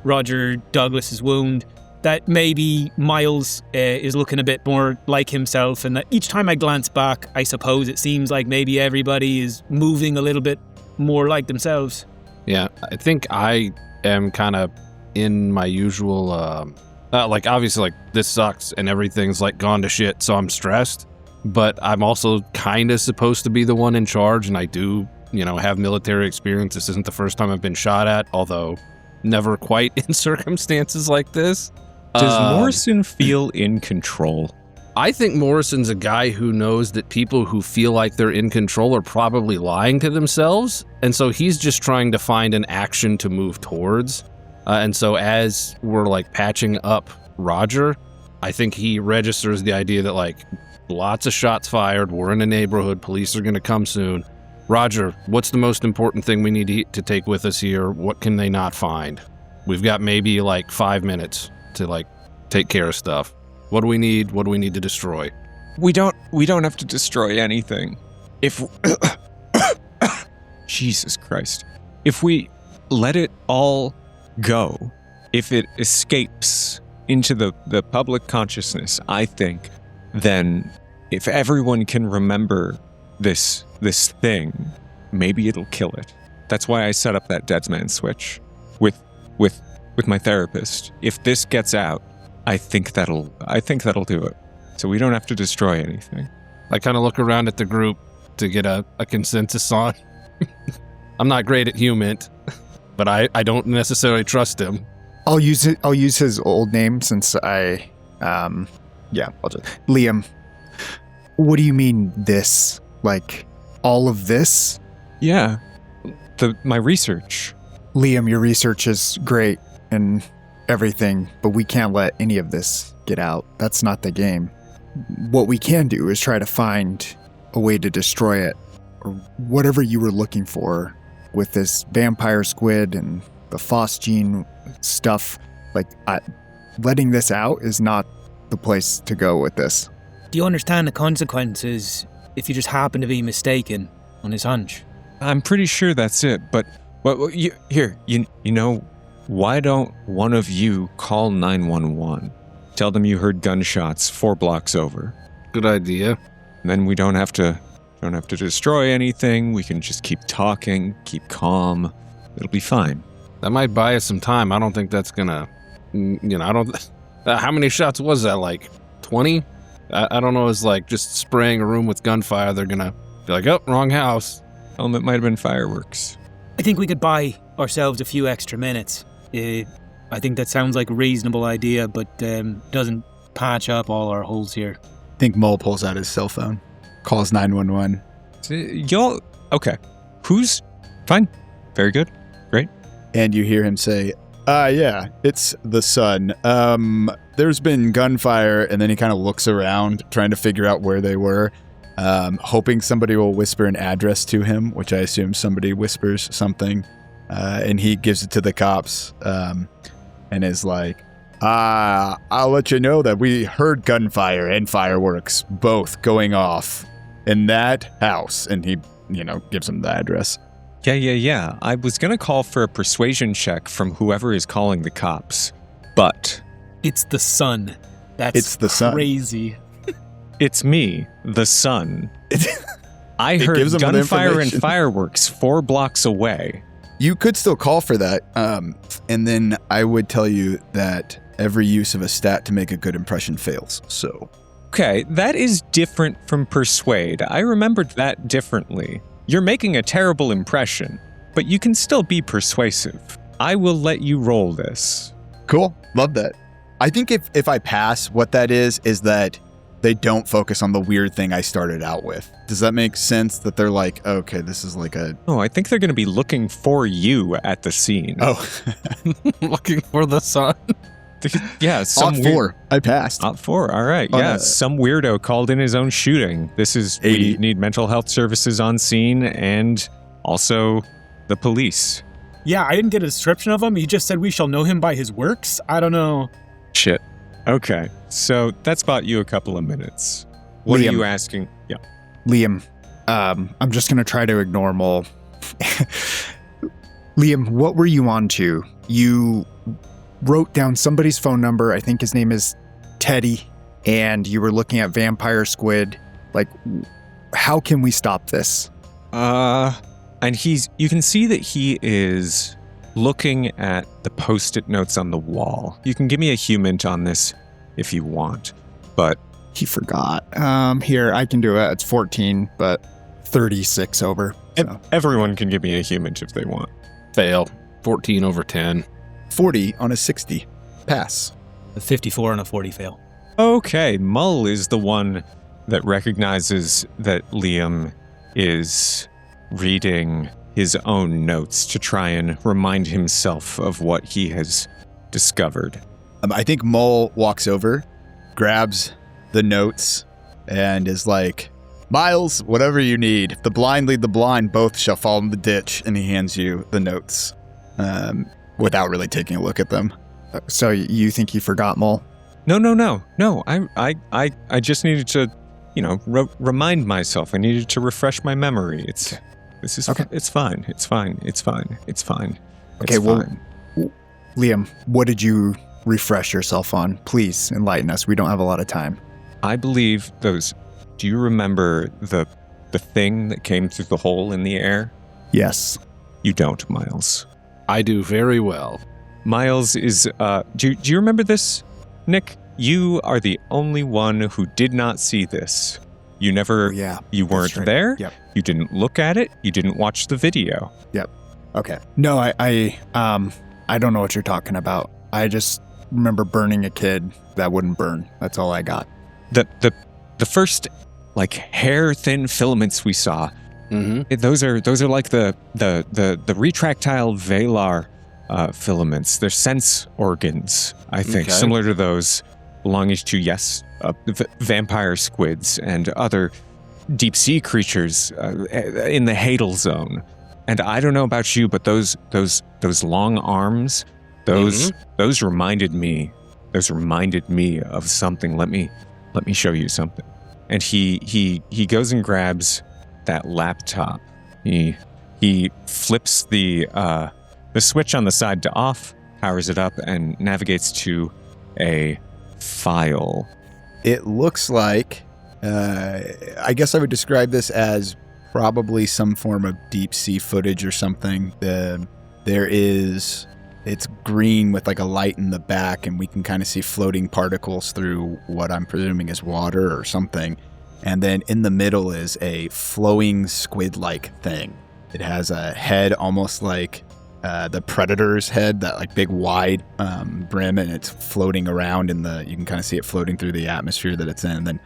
Roger Douglas's wound, that maybe Miles is looking a bit more like himself, and that each time I glance back, I suppose it seems like maybe everybody is moving a little bit more like themselves. Yeah, I think I am kind of in my usual, like, obviously, like, this sucks and everything's, like, gone to shit, so I'm stressed. But I'm also kind of supposed to be the one in charge, and I do, have military experience. This isn't the first time I've been shot at, although never quite in circumstances like this. Does Moorison feel in control? I think Moorison's a guy who knows that people who feel like they're in control are probably lying to themselves, and so he's just trying to find an action to move towards. And so as we're, like, patching up Roger, I think he registers the idea that, like, lots of shots fired, we're in a neighborhood, police are going to come soon. Roger, what's the most important thing we need to take with us here? What can they not find? We've got maybe, like, 5 minutes to, like, take care of stuff. What do we need? What do we need to destroy? We don't have to destroy anything. If Jesus Christ. If we let it all go, if it escapes into the public consciousness, I think, then if everyone can remember this thing, maybe it'll kill it. That's why I set up that dead man switch with my therapist. If this gets out, I think that'll do it. So we don't have to destroy anything. I kind of look around at the group to get a consensus on. I'm not great at human, but I don't necessarily trust him. I'll use his old name since I'll just Liam. What do you mean this? Like all of this? Yeah. My research. Liam, your research is great and everything, but we can't let any of this get out. That's not the game. What we can do is try to find a way to destroy it, or whatever you were looking for with this vampire squid and the phosgene stuff. Like, letting this out is not the place to go with this. Do you understand the consequences if you just happen to be mistaken on his hunch? I'm pretty sure that's it, but why don't one of you call 911? Tell them you heard gunshots 4 blocks over. Good idea. And then we don't have to destroy anything. We can just keep talking, keep calm. It'll be fine. That might buy us some time. I don't think that's gonna, I don't. How many shots was that? Like 20? I don't know. It's like just spraying a room with gunfire. They're gonna be like, oh, wrong house. It might have been fireworks. I think we could buy ourselves a few extra minutes. I think that sounds like a reasonable idea, but doesn't patch up all our holes here. I think Mull pulls out his cell phone, calls 911. Y'all, okay. Who's fine? Very good. Great. And you hear him say, yeah, it's the sun. There's been gunfire, and then he kind of looks around, trying to figure out where they were, hoping somebody will whisper an address to him, which I assume somebody whispers something, and he gives it to the cops, and is like, I'll let you know that we heard gunfire and fireworks both going off in that house, and he, gives him the address. Yeah. I was going to call for a persuasion check from whoever is calling the cops, but... It's the sun. That's It's the sun. crazy. It's me, the sun. I It heard gives them the gunfire and information. fireworks 4 blocks away. You could still call for that. And then I would tell you that every use of a stat to make a good impression fails. So Okay, that is different from persuade. I remembered that differently. You're making a terrible impression, but you can still be persuasive. I will let you roll this. cool. Love that. I think if I pass, what that is that they don't focus on the weird thing I started out with. Does that make sense? That they're like, okay, this is like a... Oh, I think they're going to be looking for you at the scene. Oh, Looking for the sun. Yeah, some Odd weird... 4. I passed. Op 4, all right. On Yeah, a- some weirdo called in his own shooting. This is, we 80. need mental health services on scene and also the police. Yeah, I didn't get a description of him. He just said we shall know him by his works. I don't know. Shit. Okay, so that's bought you a couple of minutes. What are Liam. you asking? Yeah. Liam, I'm just going to try to ignore Mull. Liam, what were you on to? You wrote down somebody's phone number. I think his name is Teddy. And you were looking at vampire squid. Like, how can we stop this? And you can see that he is looking at the post-it notes on the wall. You can give me a human on this if you want, but He forgot. Here, I can do it. It's 14, but 36 over. So. everyone can give me a human if they want. Fail. 14 over 10. 40 on a 60. Pass. A 54 and a 40 fail. Okay, Mull is the one that recognizes that Liam is reading his own notes to try and remind himself of what he has discovered. I think Mull walks over, grabs the notes, and is like, Miles, whatever you need. If the blind lead the blind, both shall fall in the ditch. And he hands you the notes without really taking a look at them. So you think he forgot Mull? No. I just needed to, remind myself. I needed to refresh my memory. Okay. It's fine. It's fine. Okay, well, Liam, what did you refresh yourself on? Please enlighten us. We don't have a lot of time. I believe those. Do you remember the thing that came through the hole in the air? Yes. You don't, Miles. I do very well. Miles is. Do you remember this, Nick? You are the only one who did not see this. You never. Oh, yeah. You weren't that's right. there. Yep. You didn't look at it. You didn't watch the video. Okay. No, I don't know what you're talking about. I just remember burning a kid that wouldn't burn. That's all I got. The first hair thin filaments we saw. Mm-hmm. Those are like the retractile velar filaments. They're sense organs, I think, Okay. similar to those belonging to vampire squids and other deep sea creatures in the Hadal zone. And I don't know about you, but those long arms, those reminded me. Those reminded me of something. Let me show you something. And he goes and grabs that laptop. He flips the switch on the side to off, powers it up, and navigates to a file. It looks like, I guess I would describe this as probably some form of deep sea footage or something. It's green with like a light in the back, and we can kind of see floating particles through what I'm presuming is water or something. And then in the middle is a flowing squid-like thing. It has a head almost like the Predator's head, that like big wide brim, and it's floating around you can kind of see it floating through the atmosphere that it's in. And then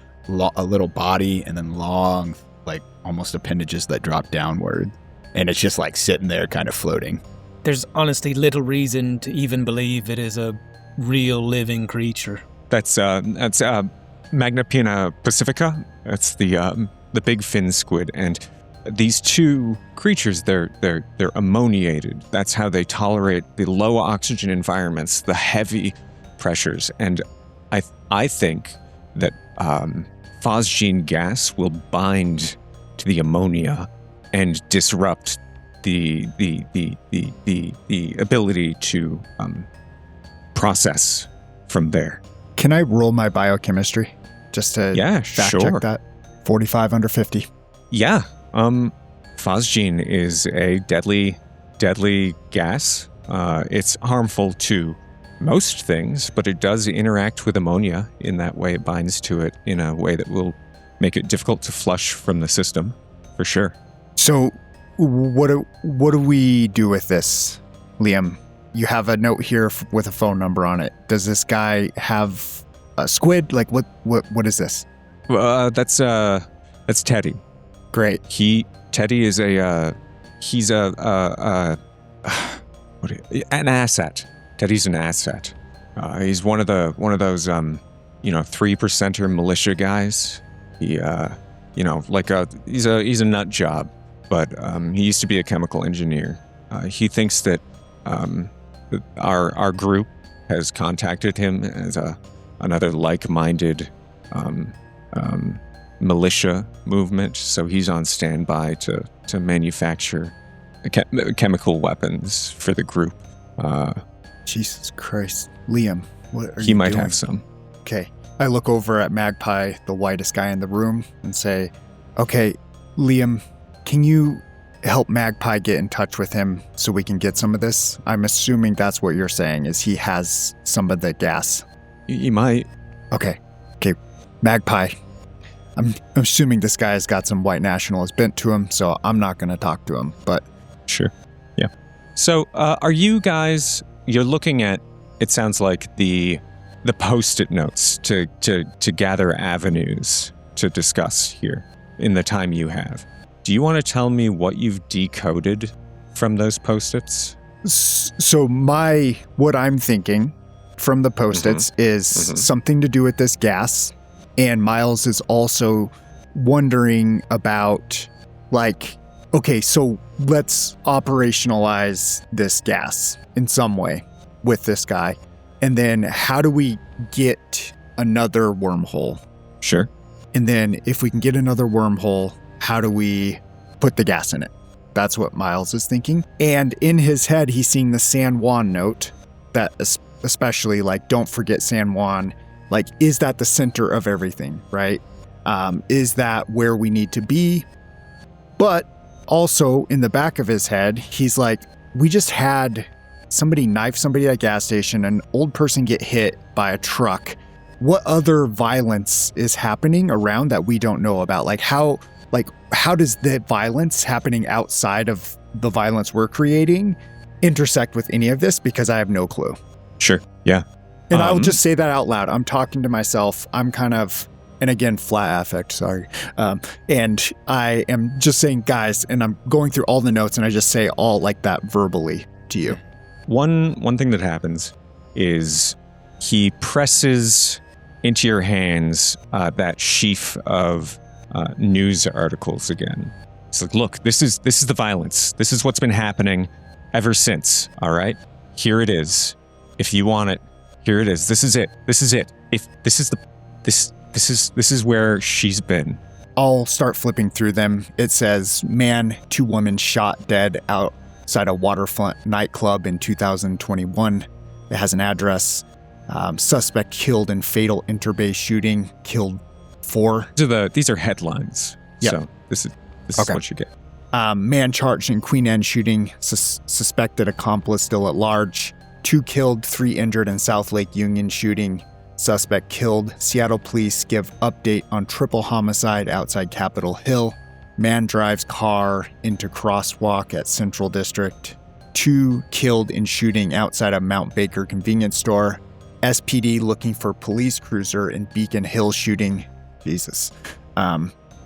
a little body, and then long, like almost appendages that drop downward. And it's just like sitting there kind of floating. There's honestly little reason to even believe it is a real living creature. That's Magpie pacifica. That's the big fin squid, and these two creatures, they're ammoniated. That's how they tolerate the low oxygen environments, the heavy pressures. And I think that phosgene gas will bind to the ammonia and disrupt the ability to process from there. Can I roll my biochemistry? Just to Yeah, fact sure. check that. 45 under 50. Yeah. Phosgene is a deadly gas. It's harmful to most things, but it does interact with ammonia in that way. It binds to it in a way that will make it difficult to flush from the system, for sure. So what do we do with this, Liam? You have a note here with a phone number on it. Does this guy have a squid? Like what is this? That's Teddy. Great. Teddy is an asset. Teddy's an asset. He's one of those 3%er militia guys. He's a nut job, but he used to be a chemical engineer. He thinks that our group has contacted him as another like-minded militia movement, so he's on standby to manufacture chemical weapons for the group. Jesus Christ. Liam, what are you He might doing? have some. Okay. I look over at Magpie, the whitest guy in the room, and say, okay, Liam, can you help Magpie get in touch with him so we can get some of this? I'm assuming that's what you're saying, is he has some of the gas. You might. Okay. Magpie. I'm assuming this guy's got some white nationalist bent to him, so I'm not going to talk to him, but... Sure. Yeah. So, are you guys... You're looking at, it sounds like, the Post-it notes to gather avenues to discuss here in the time you have. Do you want to tell me what you've decoded from those Post-its? So what I'm thinking from the Post-its is something to do with this gas, and Miles is also wondering about, okay, so let's operationalize this gas in some way with this guy. And then how do we get another wormhole? Sure. And then if we can get another wormhole, how do we put the gas in it? That's what Miles is thinking. And in his head, he's seeing the San Juan note that especially don't forget San Juan. Is that the center of everything, right? Is that where we need to be? But also in the back of his head, he's like, we just had somebody knife somebody at a gas station, an old person get hit by a truck. What other violence is happening around that we don't know about? How does the violence happening outside of the violence we're creating intersect with any of this? Because I have no clue. Sure. Yeah. And I'll just say that out loud. I'm talking to myself. I'm kind of, and again, flat affect, sorry. And I am just saying, guys, and I'm going through all the notes and I just say all like that verbally to you. One thing that happens is he presses into your hands that sheaf of news articles again. It's like, look, this is the violence. This is what's been happening ever since. All right, here it is. If you want it, here it is. This is it. This is it. If this is where she's been. I'll start flipping through them. It says, man, 2 women shot dead outside a waterfront nightclub in 2021. It has an address. Suspect killed in fatal interbay shooting. Killed 4. These are headlines. Yep. So this is Okay. what you get. Man charged in Queen Anne shooting. Suspected accomplice still at large. 2 killed, 3 injured in South Lake Union shooting. Suspect killed. Seattle police give update on triple homicide outside Capitol Hill. Man drives car into crosswalk at Central District. 2 killed in shooting outside a Mount Baker convenience store. SPD looking for police cruiser in Beacon Hill shooting. Jesus.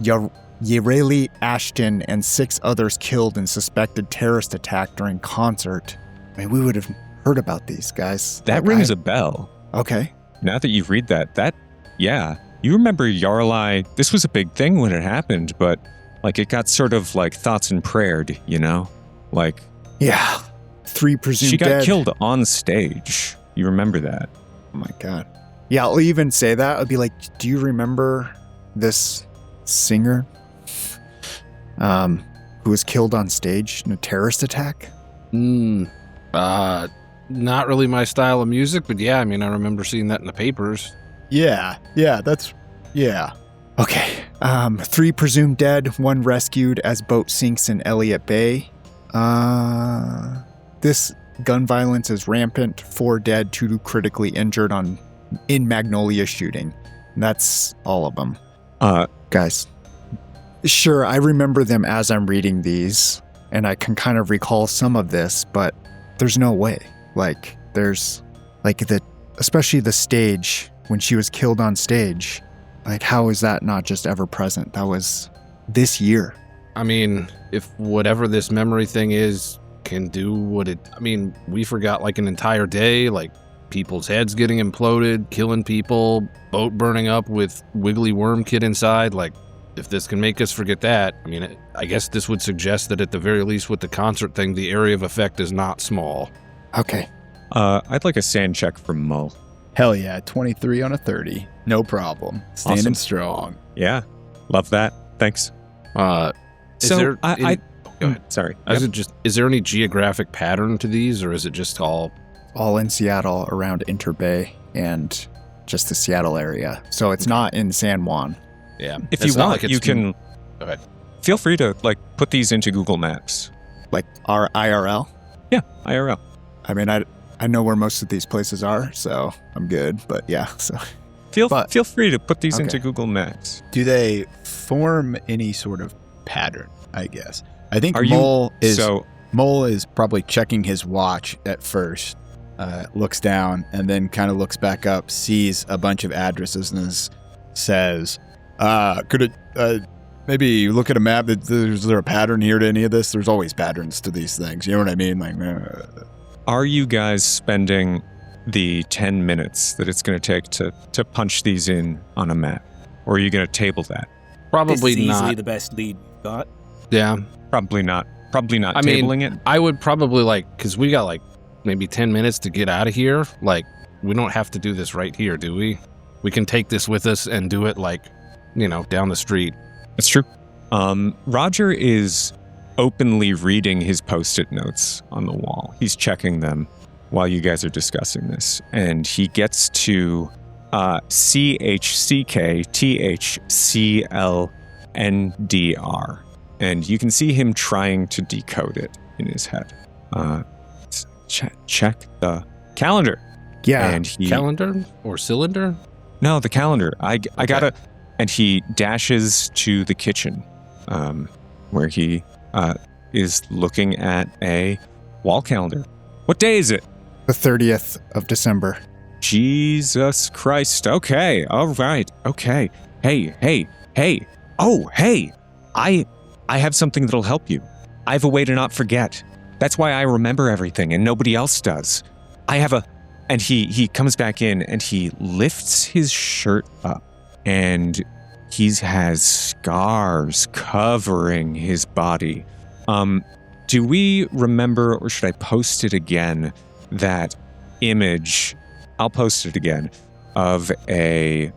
Yareli Ashton and 6 others killed in suspected terrorist attack during concert. I mean, we would have heard about these guys. That rings a bell. Okay. Now that you read that, yeah. You remember Yarli, this was a big thing when it happened, but it got sort of thoughts and prayed, you know? Yeah. 3 presumed she got dead. killed on stage. You remember that? Oh my God. Yeah, I'll even say that. I'll be like, do you remember this singer who was killed on stage in a terrorist attack? Not really my style of music, but yeah, I mean, I remember seeing that in the papers. Yeah, that's Yeah. Okay. 3 presumed dead, 1 rescued as boat sinks in Elliott Bay. This gun violence is rampant. 4 dead, 2 critically injured in Magnolia shooting. That's all of them. Guys. Sure, I remember them as I'm reading these, and I can kind of recall some of this, but there's no way. Like, there's, like, especially the stage, when she was killed on stage. Like, how is that not just ever present? That was this year. I mean, if whatever this memory thing is can do what it... I mean, we forgot like an entire day, like people's heads getting imploded, killing people, boat burning up with Wiggly Worm Kid inside. Like, if this can make us forget that, I mean, I guess this would suggest that at the very least with the concert thing, the area of effect is not small. Okay. I'd like a sand check from Mull. Hell yeah, 23 on a 30. No problem. Standing Awesome. strong. Yeah, love that. Thanks. Is So there... go ahead. Sorry. Is there any geographic pattern to these, or is it just all... All in Seattle around Interbay and just the Seattle area. So it's not in San Juan. Yeah. If It's you not want, like you it's- can Go ahead. feel free to put these into Google Maps. Like our IRL. Yeah, IRL. I mean, I know where most of these places are, so I'm good. But yeah, so Feel But- free to put these Okay. into Google Maps. Do they form any sort of pattern, I guess? I think Are you Mole is so? Mole is probably checking his watch at first, looks down, and then kind of looks back up, sees a bunch of addresses, and says, could it maybe look at a map? Is there a pattern here to any of this? There's always patterns to these things. You know what I mean? Like, Are you guys spending the 10 minutes that it's going to take to punch these in on a map, or are you going to table that? Probably This is easily not. the best lead we've got. Yeah. Probably not. Probably not I mean, tabling it. I would probably because we got maybe 10 minutes to get out of here. Like, we don't have to do this right here, do we? We can take this with us and do it down the street. It's true. Roger is openly reading his post-it notes on the wall. He's checking them while you guys are discussing this. And he gets to CHCKTHCLNDR. And you can see him trying to decode it in his head. Check the calendar. yeah. And he... Calendar or cylinder? No, the calendar. I gotta... And he dashes to the kitchen, where he is looking at a wall calendar. What day is it? The 30th of December. Jesus Christ. Okay. All right. Okay. Hey. Oh, hey. I have something that'll help you. I have a way to not forget. That's why I remember everything and nobody else does. I have a... And he comes back in and he lifts his shirt up and he has scars covering his body. Do we remember, or should I post it again, that image, I'll post it again, of a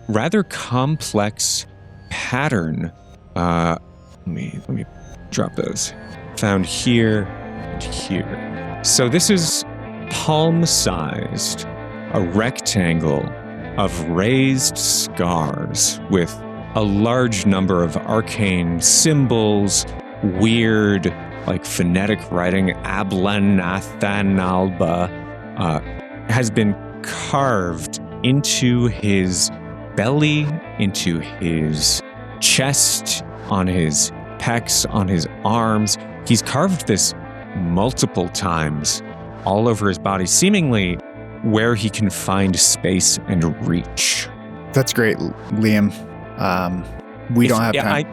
rather complex pattern. Let me drop those. Found here and here. So this is palm-sized, a rectangle of raised scars with a large number of arcane symbols, weird, phonetic writing. Ablanathanalba has been carved into his belly, into his chest, on his pecs, on his arms. He's carved this multiple times all over his body, seemingly where he can find space and reach. That's great, Liam. We don't have yeah, time.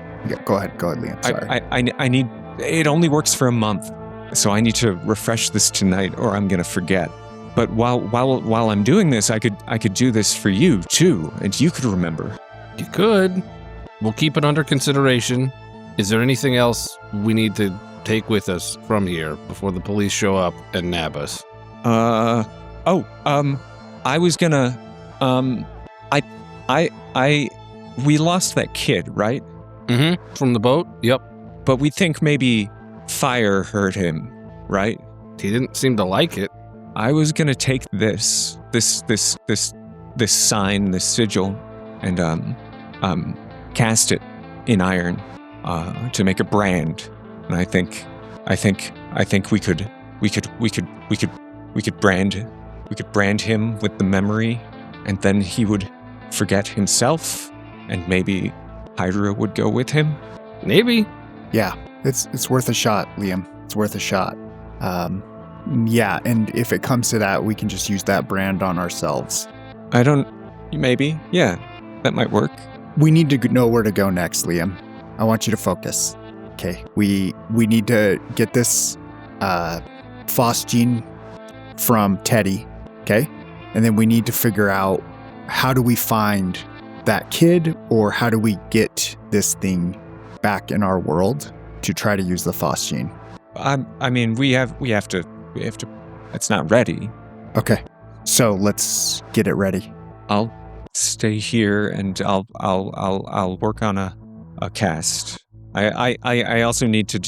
Go ahead, Liam. Sorry. I need. It only works for a month, so I need to refresh this tonight, or I'm gonna forget. But while I'm doing this, I could do this for you too, and you could remember. You could. We'll keep it under consideration. Is there anything else we need to take with us from here before the police show up and nab us? I was gonna, we lost that kid, right? Mm-hmm. From the boat? Yep. But we think maybe fire hurt him, right? He didn't seem to like it. I was gonna take this sign, this sigil, cast it in iron to make a brand. And I think we could brand him with the memory, and then he would forget himself, and maybe Hydra would go with him. Maybe. Yeah, it's worth a shot, Liam. It's worth a shot. Yeah, and if it comes to that, we can just use that brand on ourselves. Maybe, yeah, that might work. We need to know where to go next, Liam. I want you to focus. Okay, we need to get this Foss gene from Teddy, okay? And then we need to figure out, how do we find that kid, or how do we get this thing back in our world to try to use the Foss gene? I mean, we have to. It's not ready. Okay, so let's get it ready. I'll stay here and I'll work on a cast. I also need to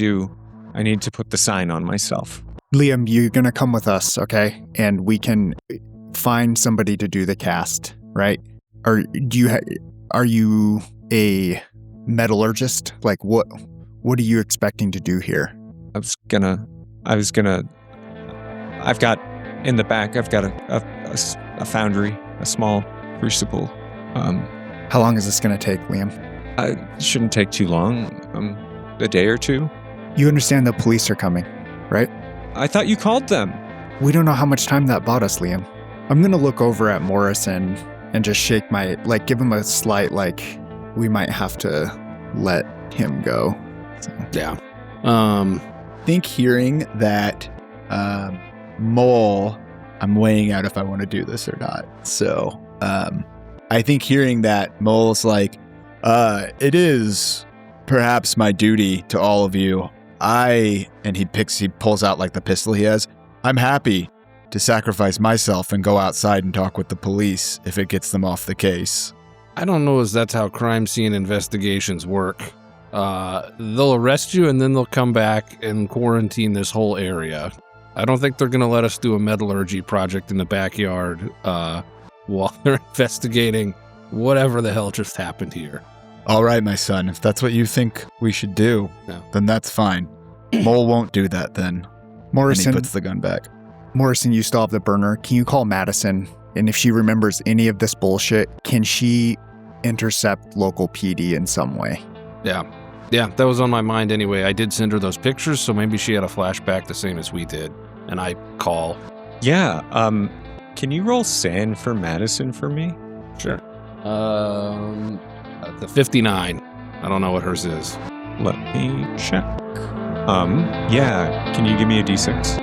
put the sign on myself. Liam, you're gonna come with us, okay? And we can find somebody to do the cast, right? Or are you a metallurgist? Like, what are you expecting to do here? I've got in the back, I've got a foundry, a small crucible. How long is this gonna take, Liam? It shouldn't take too long, a day or two. You understand the police are coming, right? I thought you called them. We don't know how much time that bought us, Liam. I'm gonna look over at Moorison and just shake give him a slight, we might have to let him go. So. Yeah. I think hearing that Mull, I'm weighing out if I want to do this or not. So I think hearing that Mull's like, it is perhaps my duty to all of you. And he pulls out the pistol he has. I'm happy to sacrifice myself and go outside and talk with the police if it gets them off the case. I don't know if that's how crime scene investigations work. They'll arrest you and then they'll come back and quarantine this whole area. I don't think they're going to let us do a metallurgy project in the backyard while they're investigating whatever the hell just happened here. All right, my son, if that's what you think we should do, then that's fine. Mull won't do that then. Moorison, and he puts the gun back. Moorison, you still have the burner. Can you call Madison? And if she remembers any of this bullshit, can she intercept local PD in some way? Yeah, that was on my mind anyway. I did send her those pictures, so maybe she had a flashback the same as we did. And I call. Yeah, can you roll SAN for Madison for me? Sure. The 59. I don't know what hers is. Let me check. Yeah, can you give me a D6?